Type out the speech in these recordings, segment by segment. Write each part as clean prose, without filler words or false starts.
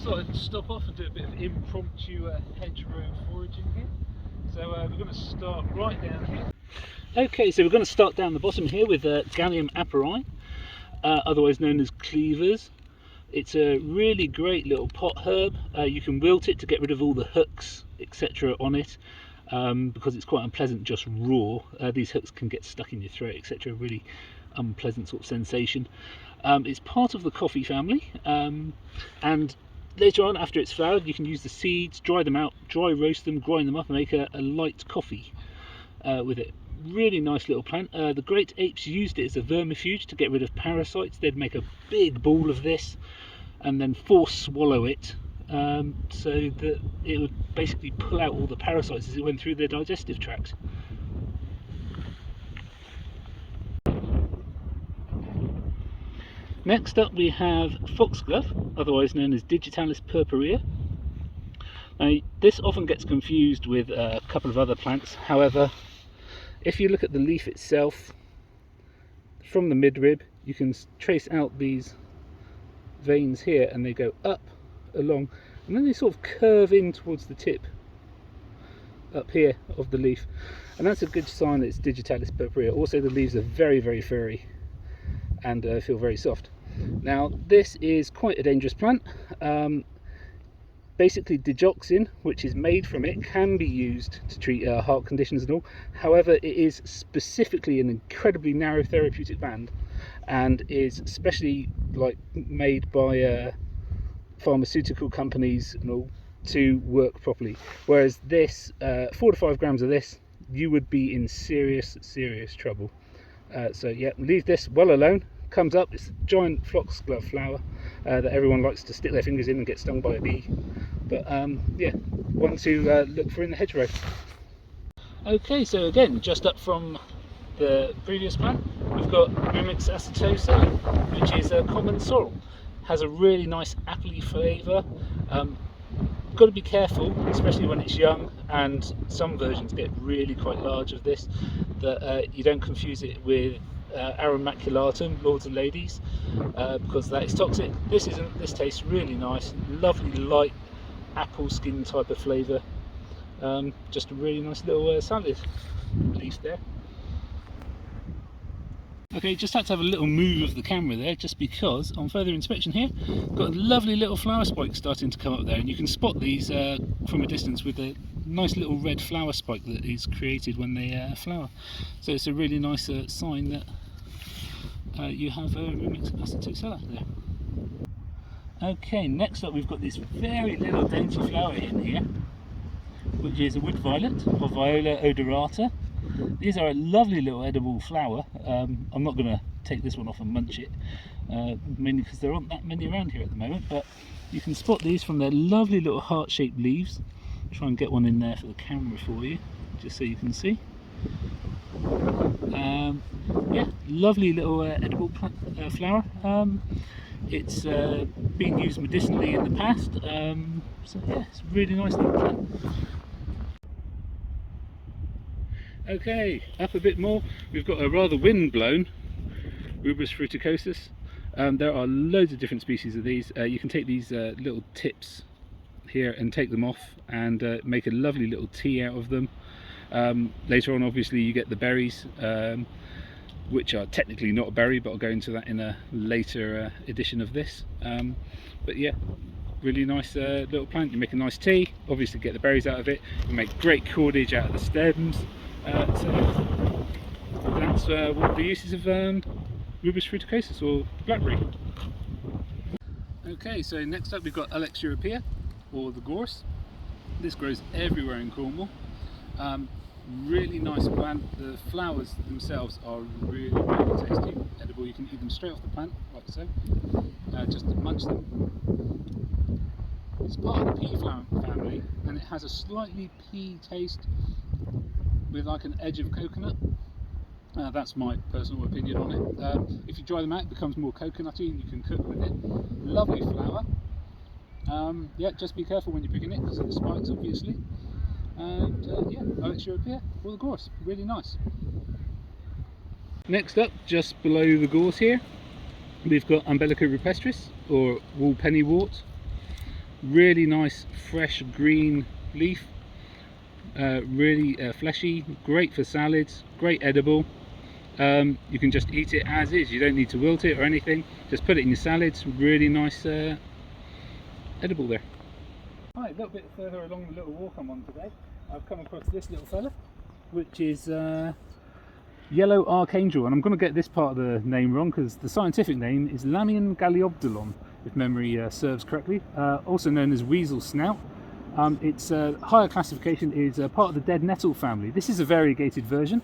thought I'd stop off and do a bit of impromptu hedgerow foraging here. So we're going to start right down here. Okay, so we're going to start down the bottom here with Gallium aperi, otherwise known as cleavers. It's a really great little pot herb. You can wilt it to get rid of all the hooks, etc. on it, because it's quite unpleasant just raw. These hooks can get stuck in your throat, etc. Really unpleasant sort of sensation. It's part of the coffee family, and later on, after it's flowered, you can use the seeds, dry them out, dry roast them, grind them up and make a light coffee with it. Really nice little plant. The great apes used it as a vermifuge to get rid of parasites. They'd make a big ball of this and then force swallow it, so that it would basically pull out all the parasites as it went through their digestive tract. Next up we have foxglove, otherwise known as Digitalis purpurea. Now, this often gets confused with a couple of other plants. However, if you look at the leaf itself, from the midrib, you can trace out these veins here, and they go up along, and then they sort of curve in towards the tip up here of the leaf, and that's a good sign that it's Digitalis purpurea. Also, the leaves are very, very furry and feel very soft. Now, this is quite a dangerous plant. Basically, digoxin, which is made from it, can be used to treat heart conditions and all. However, it is specifically an incredibly narrow therapeutic band, and is specially made by pharmaceutical companies and all to work properly. Whereas this, 4 to 5 grams of this, you would be in serious trouble. So yeah, leave this well alone. Comes up, it's a giant foxglove flower that everyone likes to stick their fingers in and get stung by a bee. But yeah, one to look for in the hedgerow. Okay, so again, just up from the previous plant, we've got Rumex acetosa, which is a common sorrel. Has a really nice appley flavour. Got to be careful, especially when it's young, and some versions get really quite large of this, that you don't confuse it with Arum maculatum, lords and ladies, because that is toxic. This isn't. This tastes really nice, lovely light apple skin type of flavour. Just a really nice little salad leaf there. Okay, just had to have a little move of the camera there, just because on further inspection here, got a lovely little flower spike starting to come up there, and you can spot these from a distance with a nice little red flower spike that is created when they flower. So it's a really nice sign that you have Rumex acetosa there. Okay, next up we've got this very little dainty flower in here, which is a wood violet, or Viola odorata. These are a lovely little edible flower. I'm not going to take this one off and munch it, mainly because there aren't that many around here at the moment, but you can spot these from their lovely little heart-shaped leaves. I'll try and get one in there for the camera for you, just so you can see. Yeah, lovely little edible flower. It's been used medicinally in the past, so yeah, it's a really nice little plant. Okay, up a bit more, we've got a rather wind-blown Rubus fruticosus. There are loads of different species of these. You can take these little tips here and take them off and make a lovely little tea out of them. Later on, obviously, you get the berries, which are technically not a berry, but I'll go into that in a later edition of this. But yeah, really nice little plant. You make a nice tea, obviously get the berries out of it. You make great cordage out of the stems. So that's one of the uses of Rubus fruticosus, or blackberry. Okay, so next up we've got Alex europea, or the gorse. This grows everywhere in Cornwall. Really nice plant. The flowers themselves are really tasty, edible. You can eat them straight off the plant, like so, just to munch them. It's part of the pea flower family, and it has a slightly pea taste with like an edge of coconut. That's my personal opinion on it. If you dry them out, it becomes more coconutty and you can cook with it. Lovely flower. Yeah, just be careful when you're picking it because of the spikes, obviously. And yeah, Alex europea, or the gorse, really nice. Next up, just below the gorse here, we've got Umbellica rupestris, or wall pennywort. Really nice fresh green leaf, really fleshy, great for salads, great edible. You can just eat it as is, you don't need to wilt it or anything, just put it in your salads. Really nice edible there. Right, a little bit further along the little walk I'm on today, I've come across this little fella, which is yellow archangel, and I'm going to get this part of the name wrong because the scientific name is Lamian galeopdilon, if memory serves correctly, also known as weasel snout. Its higher classification is part of the dead nettle family. This is a variegated version.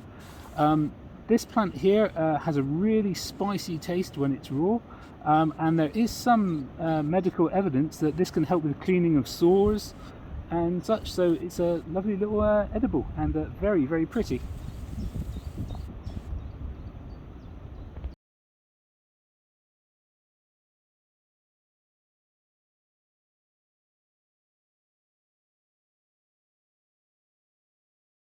This plant here has a really spicy taste when it's raw, and there is some medical evidence that this can help with cleaning of sores and such, so it's a lovely little edible and very, very pretty.